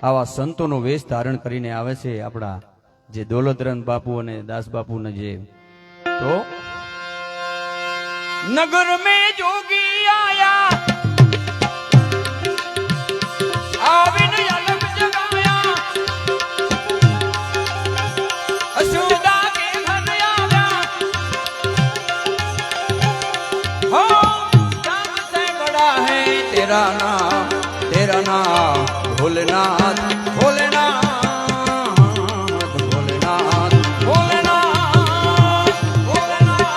આવા સંતોનો વેશ ધારણ કરીને આવે છે આપણા જે દોલતરામ બાપુ અને દાસ બાપુને જે તો नगर में जोगी आया आविन अलग जगाया अशोदा के घर आया हो नाम से बड़ा है तेरा नाम भोलेनाथ भोलेनाथ भोलेनाथ भोलेनाथ भोलेनाथ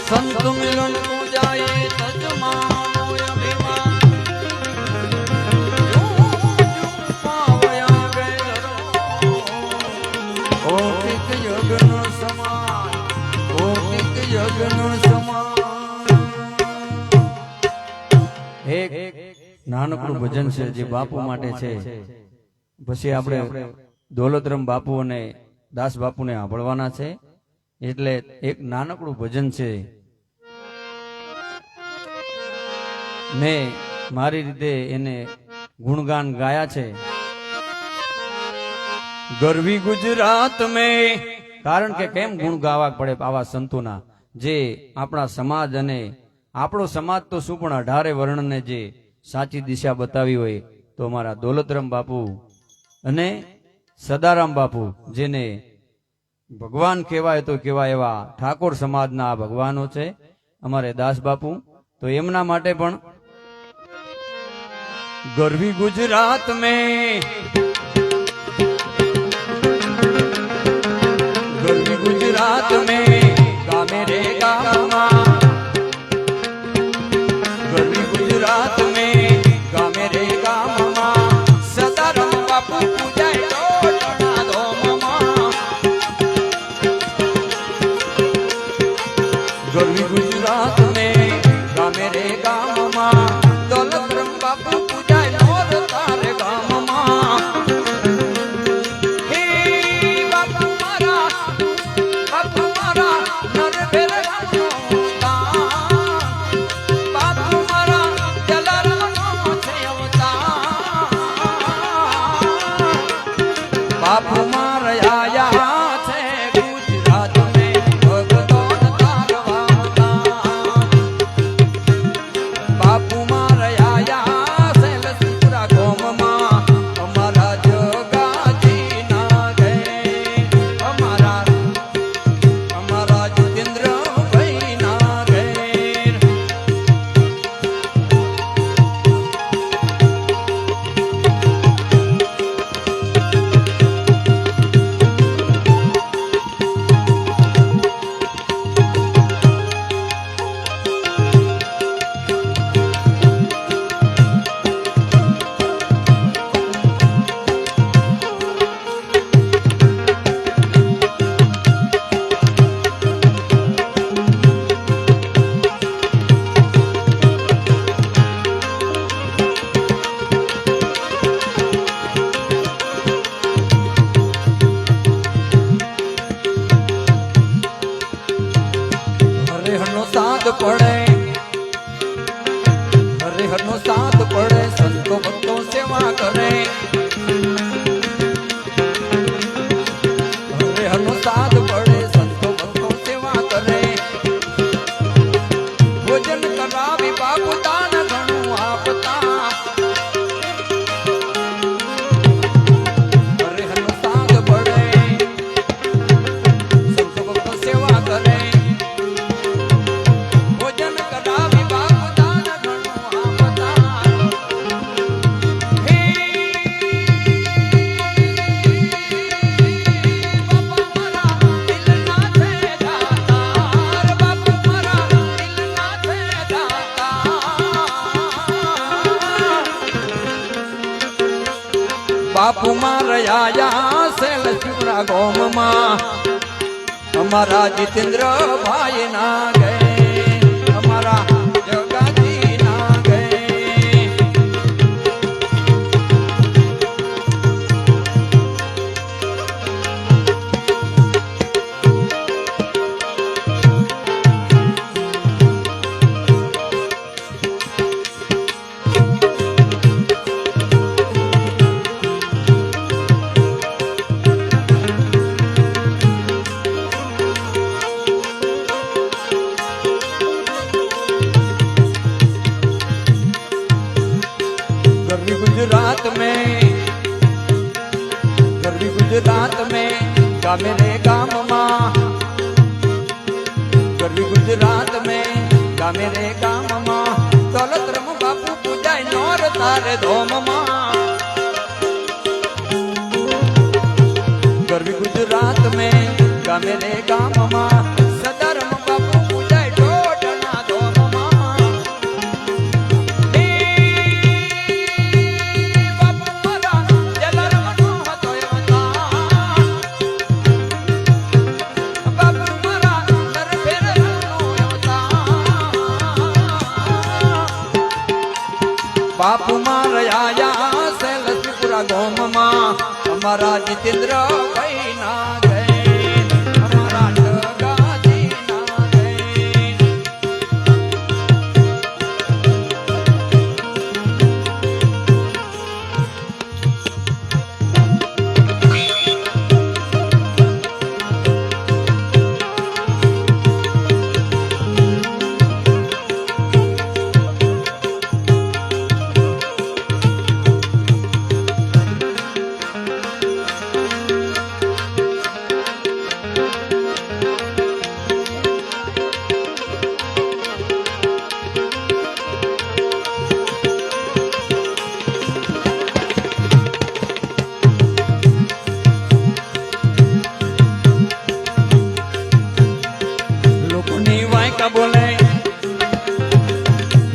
સંત મિલન પૂજાએ તજમાનો અભિમાન પાવયા ગેલો કોટિક યજ્ઞ સમાન કોટિક યજ્ઞ સમાન એક નાનકડું ભજન છે જે બાપુ માટે છે. પછી આપણે દોલતરામ બાપુ અને દાસ બાપુને સાંભળવાના છે. એટલે એક નાનકડું ભજન છે. મેં મારી રીતે એને ગુણગાન ગાયા છે. ગરવી ગુજરાત મેં કારણ કે કેમ ગુણ ગાવા પડે આવા સંતોના, જે આપણા સમાજ અને આપણો સમાજ તો શું પણ 18 વર્ણને જે સાચી દિશા બતાવી હોય તો અમારા દોલતરામ બાપુ અને સદારામ બાપુ, જેને ભગવાન કહેવાય તો કેવા એવા ઠાકોર સમાજના આ ભગવાનો છે અમારે દાસ બાપુ. તો એમના માટે પણ ગરવી ગુજરાત મેં ગરવી ગુજરાત મેં ગામે રે ગામમાં ગરવી ગુજરાત મેં ગામે રે ગામમાં સદારામ બાપુ પૂજાય ડોલના ધોમમાં ગરવી ગુજરાત મેં ગામે રે ગામમાં દોલતરામ બાપુ પૂજાય મોર તારે ગામમાં હે બાપુ મારા નર ફેર બાપુ મારા જલારામનો છે અવતાર બાપુ મારા આયા છે ગુજરાત મેં ભગવાન તારવા બાપુ મારા આયા છે લસુરા ગોમમાં અમારા જગાજી ના ગે અમારા જીતેન્દ્ર ભાઈ ના ઘેર હરિહરનો સાથ પડે હરિહરનો સાથ પડે સંતો ભક્તો સેવા કરે હરિહરનો સાથ પડે સંતો ભક્તો સેવા કરે ભોજન કરાવી બાપુ દાન ઘણું આપતા હરિહરનો સાથ પડે સંતો ભક્તો સેવા કરે ભોજન કરાવી બાપુ દાન ઘણું આપતા હે બાપા મારા દિલના છે દાતાર બાપુ મારા દિલના છે દાતાર બાપુ મારા આયા છે લક્ષ્મીપુરા ગોમમાં અમારા જીતેન્દ્ર ભાઈ ના ગે અમારા જગાજી ના ગે ગરવી ગુજરાત में गामे रे गामમાં ગરવી ગુજરાત में गामे रे गामમાં દોલતરામ બાપુ પૂજાય નોર તારે ધોમમાં ગરવી ગુજરાત में गामे रे गामમાં સદારામ બાપુ પૂજાય બાપુમાં રહ્યા છે લક્ષ્મીપુરા ગોમમાં અમારા જીતેન્દ્ર ભાઈ ના ગઈ અમારા ડગાજી ના ગઈ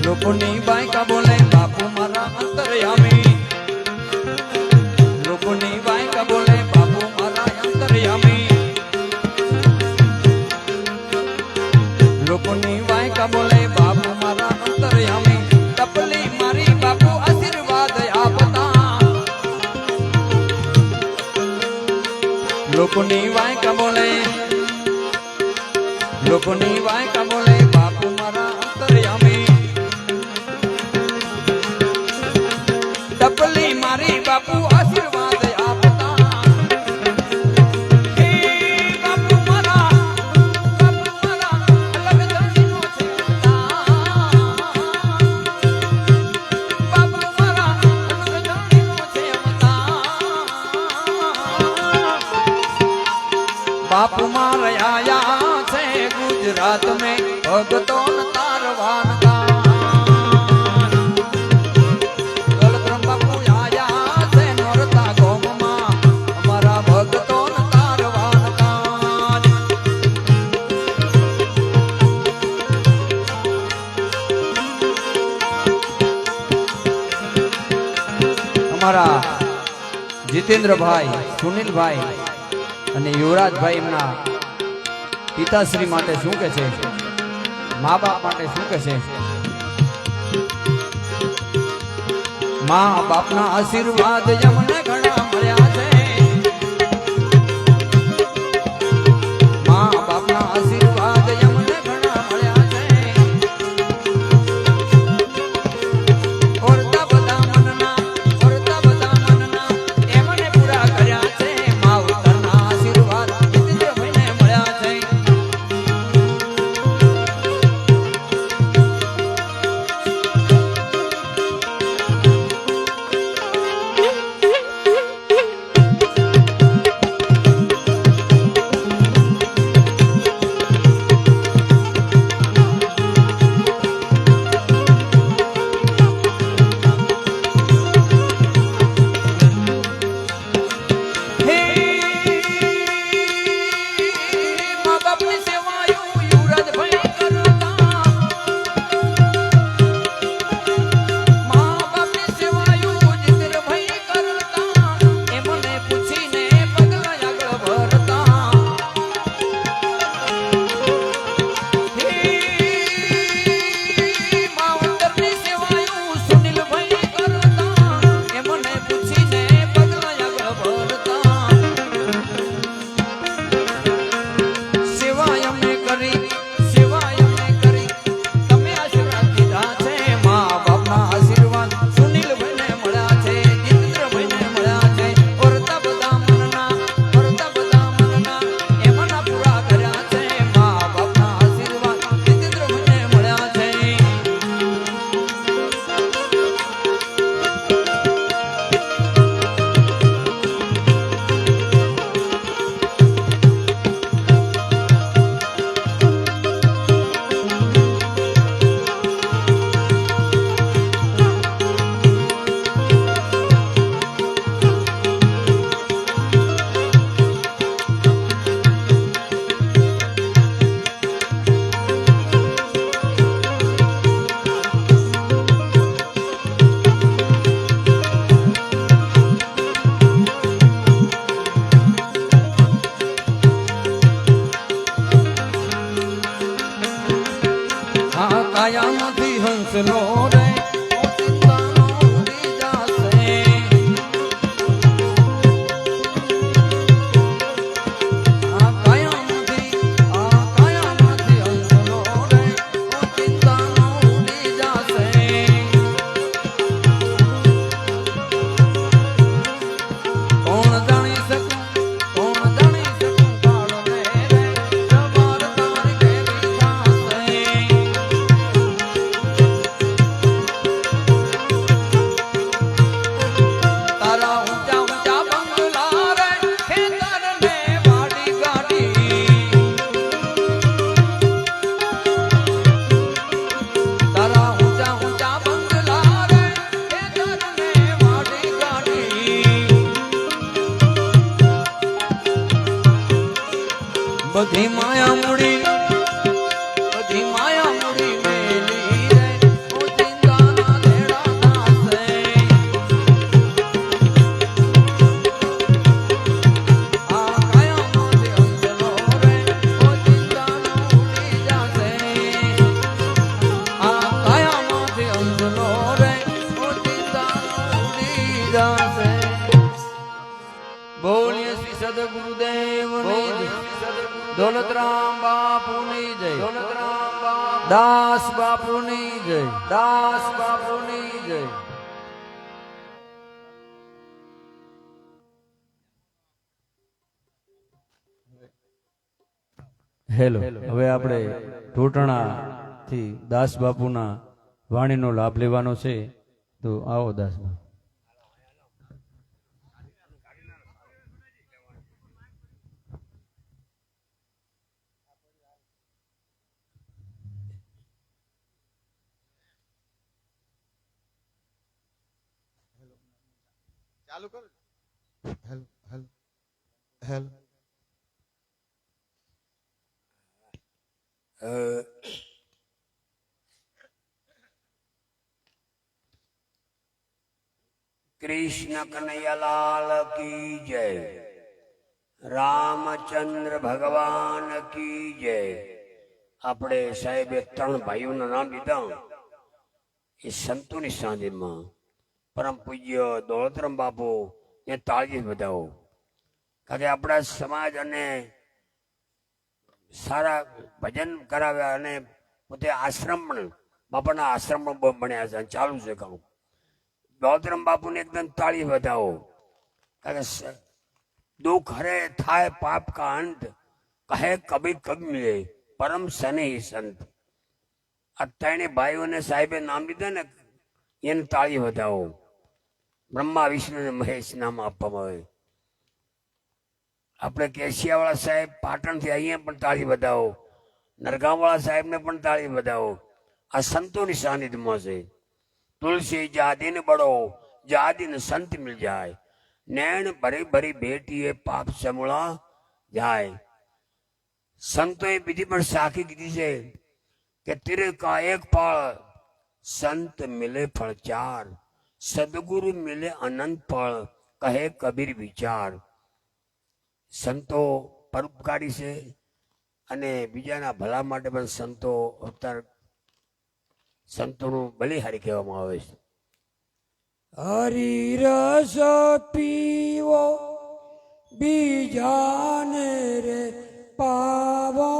લોકોની બાયકા બોલે બાપુ મારા અંતરયામી લોકોની બાયકા બોલે બાપુ મારા અંતરયામી લોકોની બાયકા બોલે બાપુ મારા અંતરયામી તપલી મારી બાપુ આશીર્વાદ આપતા લોકોની બાયકા બોલે લોકોની બાયકા બોલે બાપુ મારા અંતરયામી તપલી મારી બાપુ આશીર્વાદ આપતા હે બાપુ મારા અલગ ધણીનો છે બાપુ મારા અલગ ધણીનો છે બાપુ મારા આયા છે ગુજરાત में भगतो न तारवान का दौलतराम बापू आया से नोरता गोम में हमारा भगतो न तारवान का हमारा जितेंद्र भाई सुनील भाई અને યુવરાજભાઈ એમના પિતાશ્રી માટે શું કહે છે મા બાપ માટે શું કહે છે મા બાપના આશીર્વાદ અમને ઘણા મળ્યા છે મા બાપના આશીર્વાદ અમને ઘણા મળ્યા છે ઓરતા બધા મનના એમને પૂરા કર્યા છે મા ઉતરના આશીર્વાદ જીતેન્દ્રભાઈને મળ્યા છે કાયામાંથી હંસલો રે ચિંતાનો માયા મૂડી બધી માયા મૂડી મેલી રે ઓ ચિંતાના લેડા નાસે આ કાયામાંથી અંજલો રે ઓ ચિંતાનો ઉડી જાશે આ કાયામાંથી અંજલો રે ઓ ચિંતાનો ઉડી જાશે બોલીએ શ્રી સદગુરુદેવની દોલતરામ બાપુની જય દાસ બાપુની જય દાસ બાપુની જય હેલો હવે આપણે ટોટણા થી દાસ બાપુના વાણીનો લાભ લેવાનો છે તો આવો દાસ બાપુ ચાલુ કરો hello hello hello Krishna Kanhaiyalal की जय रामचंद्र भगवान की जय આપણે સાહેબે ત્રણ ભાઈઓના નામ લીધા એ સંતોની સાંજમાં પરમ પૂજ્ય દોલતરામ બાપુ એ તાળી બધાઓ કારણ કે આપણા સમાજ અને સારા ભજન કરાવ્યા અને પોતે આશ્રમ પણ બાપાના આશ્રમ પણ બન્યા છે ચાલુ છે કામ દોલતરામ બાપુને એકદમ તાળી બધાઓ કારણ કે દુઃખ હરે થાય પાપ કા અંત કહે કભી કભી મિલે પરમ સનેહી સંત આ ત્રણે ભાઈઓને સાહેબે નામ લીધા ને એને તાળી વધાવો બ્રહ્મા વિષ્ણુ અને મહેશ નામ આપવામાં આવે આપણે કેશિયાવાળા સાહેબ પાટણથી અહીંયા પણ તાળી વધાવો નરગામવાળા સાહેબને પણ તાળી વધાવો આ સંતોની સાનિધ્યમાં છે तुलसी जादिन बड़ो जादिन संत मिल जाए नैन भरी भरी बेटी पाप समूला जाए संतो विधि पर साखी की से कि तेरे का एक फल संत मिले फल चार सदगुरु मिले अनंत फल कहे कबीर विचार संतो परोपकारी से અને બીજાના ભલા માટે પણ સંતો અવતાર સંતોનું બલિહારી કહેવામાં આવે છે હરિરસ પીવો બીજાને રે પાવો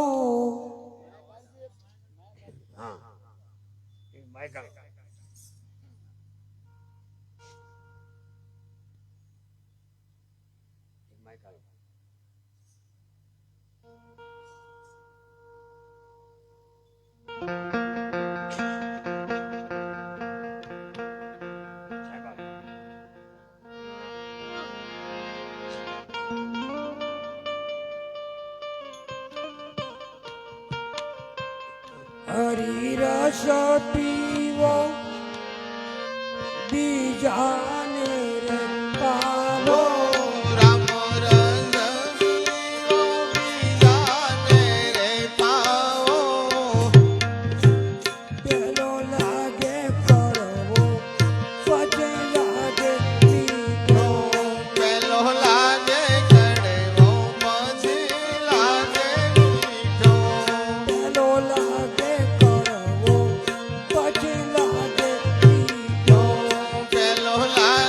હા માઈક હરિરસ પીવો બીજાને રે પાવો રામ રસ પીવો બીજાને રે પાવો પેલો લાગે કડવો પછી લાગે મીઠો પેલો લાગે કડવો પછી લાગે મીઠો પેલો લાગે કડવો પછી લાગે મીઠો પેલો લાગે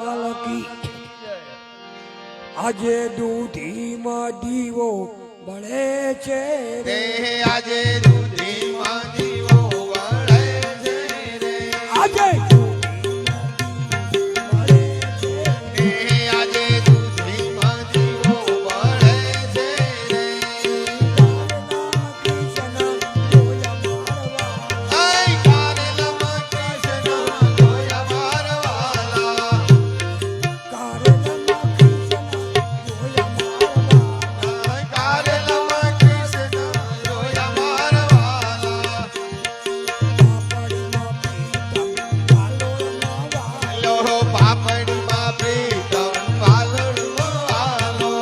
લાલ કી આજે દૂધીમાં દીવો બળે છે તે રે આજે દૂધીમાં દીવો વળે છે રે આજે તે આજે દૂધીમાં દીવો વળે છે રે આય કારેલામાં કૃષ્ણ જોયા મારવાલા કારેલામાં કૃષ્ણ જોયા મારવાલા લોહો પાપડીમાં પ્રીતમ વાલડનો આલો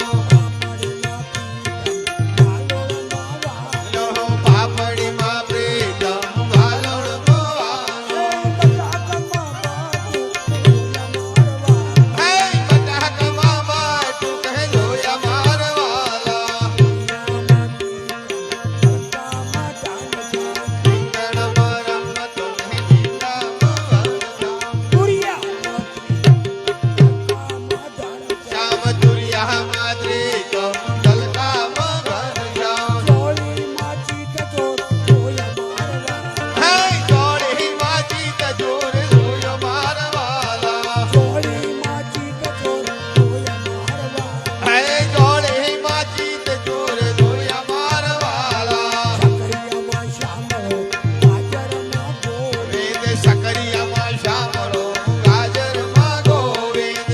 લોહો પાપડીમાં પ્રીતમ વાલડનો આલો હે બટાકામાં માટું કહે જોયા મારવાલા રીંગણમાં રમતો કહે જીવડામાં શ્યામ તુરિયામાં ત્રિકમ તલકામાં ઘનશ્યામ હે ગોળીમાં ચિત જોર જોયો મારવાલા હે ગોળીમાં ચિત જોર જોયા મારવાલા વેદ સકરિયામાં શામળો ગાજરમાં ગોવિંદ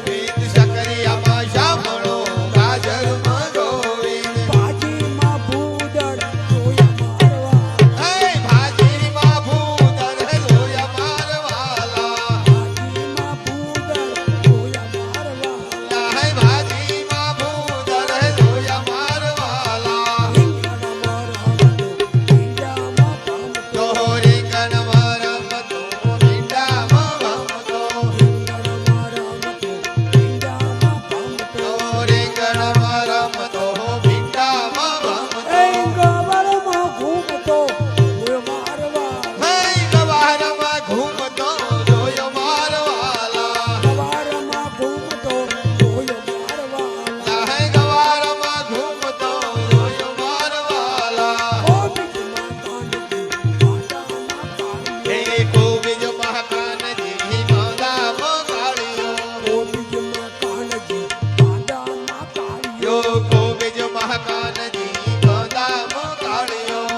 વેદ સકરિયામાં શામળો ગાજરમાં ગોવિંદ હે ભાજીમાં ભૂદર જોયા મારવાલા હે ભાજીમાં ભૂદર જોયા મારવાલા તો રીંગણમાં રમતો ભીંડામાં ભમતો તો રીંગણમાં રમતો ભીંડામાં ભમતો હે ગવારમાં ઘૂમતો જોયો મારવાલા હે ગવારમાં ઘૂમતો જોયો મારવાલા હે કોબીજ મહાકાનજી માદામાં કાળિયો યો કોબીજ મહાકાનજી માદામાં કાળિયો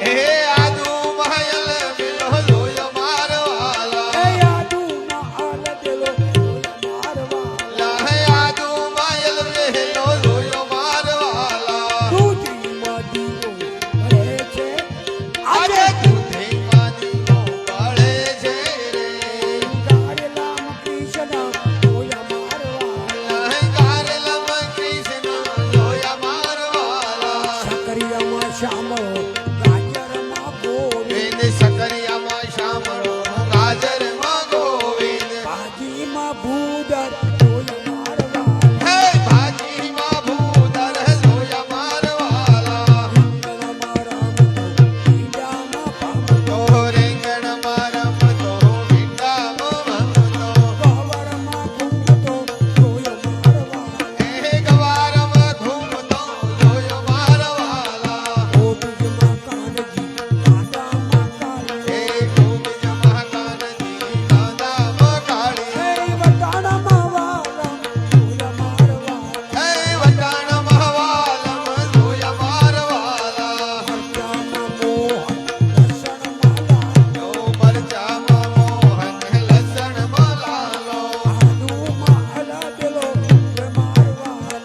હે આદુ મહાયલ મિલો જોયો મારવાલા હે આદુ માયલ મિલો જોયો મારવાલા આજે દૂધીમાં દીવો બળે છે રે કારેલામાં કૃષ્ણ જોયા મારવાલા શ્યામો ગાજરમાં ગોવિંદ વેદ સકરિયામાં શામળો ગાજરમાં ગોવિંદ ભાજીમાં ભૂદર જોયો મારવાલા હે ભાજીમાં ભૂદર જોયા મારવાલા તો રીંગણમાં રમતો ભીંડામાં ભમતો હે ગવારમાં ઘૂમતો જોયો મારવાલા હે કોબીજ મહાકાનજી માદામાં કાળી હે વટાણામાં વાલમ જોયા મારવાલા યો મરચામાં મોહન લસણમાં લાલો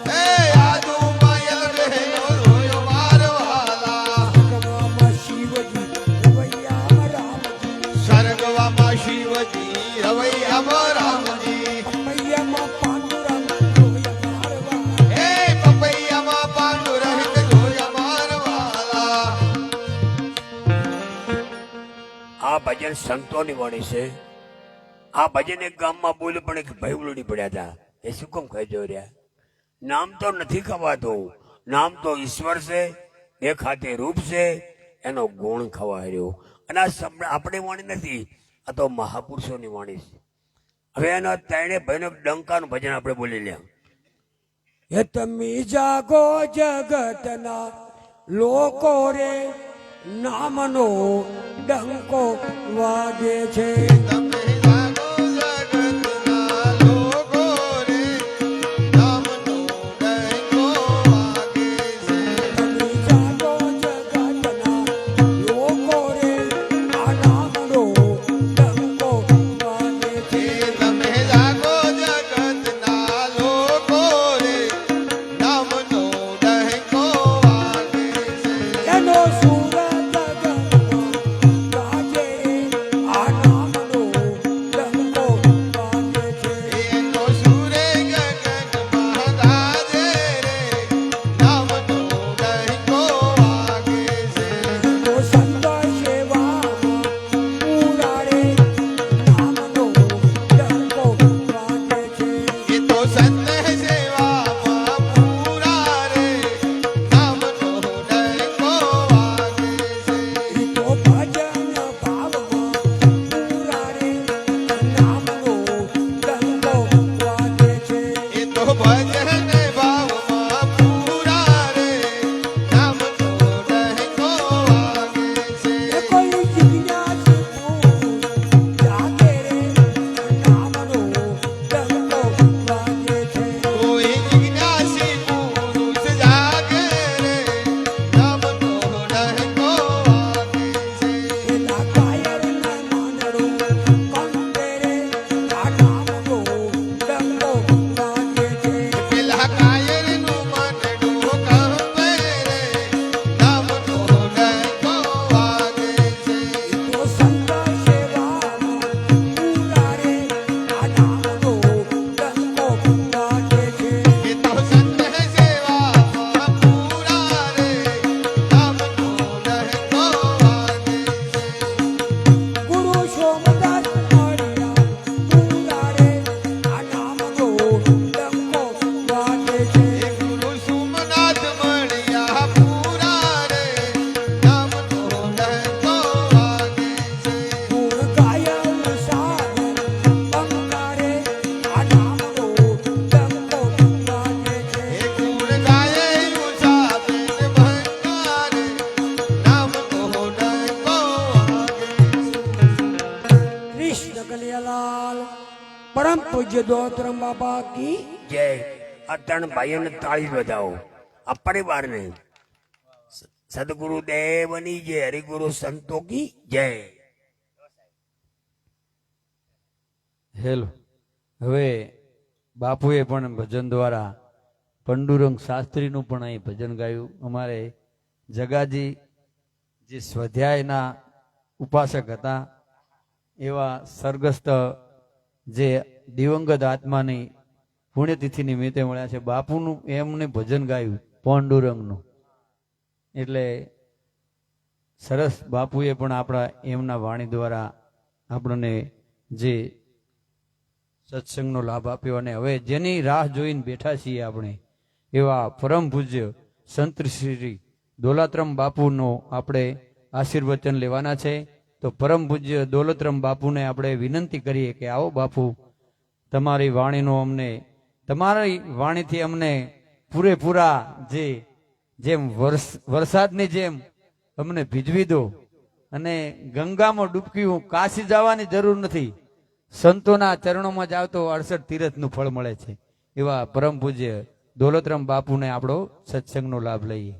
હે આદુ માયલ બેનો જોયો મારવાલા સરગવામાં શિવજી રવૈયામાં રામજી હે પપૈયામાં પાંડુરંગ જોયા મારવાલા આ ભજન સંતોની વાણી છે. આ ભજન એક ગામમાં બોલ્યું પણ એક ભાઈ ઉલડી પડ્યા હતા. એ શું કામ કહેજો રહ્યા? નામ તો નથી ખવાતું, નામ તો ઈશ્વર છે, એક હાથે રૂપ છે, એનો ગુણ ખવાર્યો. અને આ શબ્દ આપણી વાણી નથી, આ તો મહાપુરુષોની વાણી છે. હવે એનો ત્રણે ભાઈનો ડંકાનું ભજન આપણે બોલી લ્યા. એ તમે જાગો જગતના લોકો રે, નામનો ડંકો વાગે છે. તમે જાગો જગતના લોકો રે, નામનો ડંકો વાગે છે. તમે જાગો જગતના લોકો રે, આ નામનો ડંકો વાગે છે. તમે જાગો જગતના લોકો રે, નામનો ડંકો વાગે છે. એનો સુર જગતમાં ગાજે રે, આ નામનો ડંકો વાગે છે. એનો સૂરે ગગનમાં ગાજે રે, નામનો ડંકો વાગે છે. તો સંત સેવામાં પૂરા રે, નામનો ડંકો વાગે છે. એ તો સંત સેવામાં પૂરા રે, નામનો ડંકો વાગે છે. ઈ તો ભજન ભાવમાં પૂરા રે, નામનો ડંકો વાગે છે. એ તો ભજન ભાવમાં પૂરા રે, નામનો ડંકો વાગે છે. એ કોઈ જિજ્ઞાસુ જાગે રે, નામનો ડંકો વાગે છે. કોઈ જિજ્ઞાસી પુરુષ જાગે રે, નામનો ડંકો વાગે છે. એના કાયરને માનડો કંપે રે, આ નામનો ડંકો વાગે છે. પેલા કાયરનું મનડું કંપે રે, નામનો ડંકો વાગે છે. તો સંત સેવામાં પૂરા રે, આ નામનો ડંકો વાગે છે. એ તો સંત સેવામાં પૂરા રે, નામનો ડંકો વાગે છે. ગુરુ સોમદાસ મળ્યા પૂરા રે, આ નામનો ડંકો વાગે છે. એ ગુરુ સોમનાથ મળ્યા પૂરા રે, નામનો ડંકો વાગે છે. ગુણ ગાયન સાગર બંગારે, આ નામનો ડંકો વાગે છે. એ ગુણ ગાયે ઉષાબેન ભંગારે, નામનો ડંકો વાગે છે. કૃષ્ણ કનૈયાલાલ પરમ પૂજ્ય દોતરમ બાબા કી જય. આ ત્રણ ભાઈઓને તાળી બજાવો. આ પરિવારને સદગુરુ દેવની જય, હરિગુરુ સંતો કી જય. હેલો. હવે બાપુએ પણ ભજન દ્વારા પંડુરંગ શાસ્ત્રીનું પણ અહીં ભજન ગાયું. અમારે જગાજી જે સ્વાધ્યાયના ઉપાસક હતા એવા સ્વર્ગસ્થ જે દિવંગત આત્માની પુણ્યતિથિ નિમિત્તે મળ્યા છે. બાપુનું એમને ભજન ગાયું પાંડુરંગનું. એટલે સરસ બાપુએ પણ આપણા એમના વાણી દ્વારા આપણને જે સત્સંગનો લાભ આપ્યો. અને હવે જેની રાહ જોઈને બેઠા છીએ આપણે એવા પરમ પૂજ્ય સંત શ્રી દોલતરામ બાપુનો આપણે આશીર્વચન લેવાના છે. તો પરમ પૂજ્ય દોલતરામ બાપુને આપણે વિનંતી કરીએ કે આવો બાપુ, તમારી વાણીનો અમને, તમારી વાણીથી અમને પૂરેપૂરા જેમ વરસાદની જેમ અમને ભીજવી દો. અને ગંગામાં ડૂબકી કાશી જવાની જરૂર નથી, સંતોના ચરણોમાં જાવ તો 68 તીર્થનું ફળ મળે છે. એવા પરમ પૂજ્ય દોલતરામ બાપુને આપણો સત્સંગનો લાભ લઈએ.